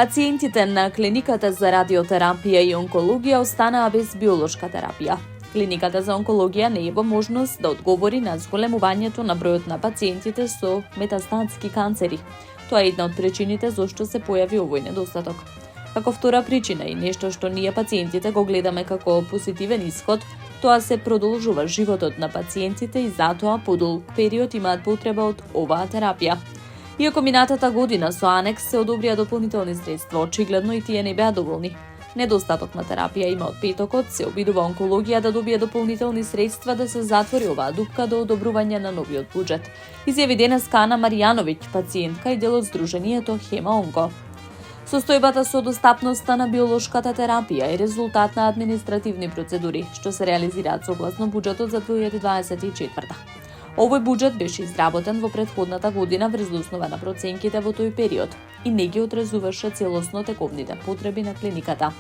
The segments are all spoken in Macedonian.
Пациентите на клиниката за радиотерапија и онкологија останаа без биолошка терапија. Клиниката за онкологија не има можност да одговори на зголемувањето на бројот на пациентите со метастатски канцери. Тоа е една од причините зошто се појави овој недостаток. Како втора причина и нешто што ние пациентите го гледаме како позитивен исход, тоа се продолжува животот на пациентите и затоа подолг период имаат потреба од оваа терапија. Иако минатата година со анекс се одобрија дополнителни средства, очигледно и тие не беа доволни. Недостаток на терапија има од петокот, се обидува онкологија да добие дополнителни средства да се затвори оваа дупка до одобрување на новиот буџет. Изјави денеска Ана Маријановиќ, пациентка и дел од Сдруженијето Хема Онко. Состојбата со достапноста на биолошката терапија е резултат на административни процедури, што се реализираат согласно буџетот за 2024. Овој буџет беше изработен во претходната година врз основа на проценките во тој период и не ги одразуваше целосно тековните потреби на клиниката.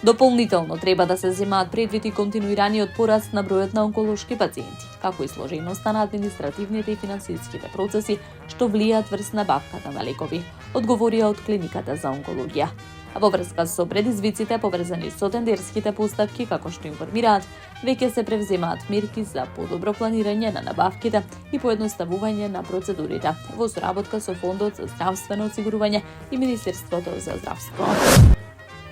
Дополнително треба да се земаат предвид и континуираниот пораст на бројот на онколошки пациенти, како и сложеноста на административните и финансиските процеси што влијаат врз набавката на лекови, одговорија од клиниката за онкологија. А во врска со предизвиците поврзани со тендерските постапки, како што информираат, веќе се превземаат мерки за подобро планирање на набавките и поедноставување на процедурите во соработка со Фондот за здравствено осигурување и Министерството за здравство.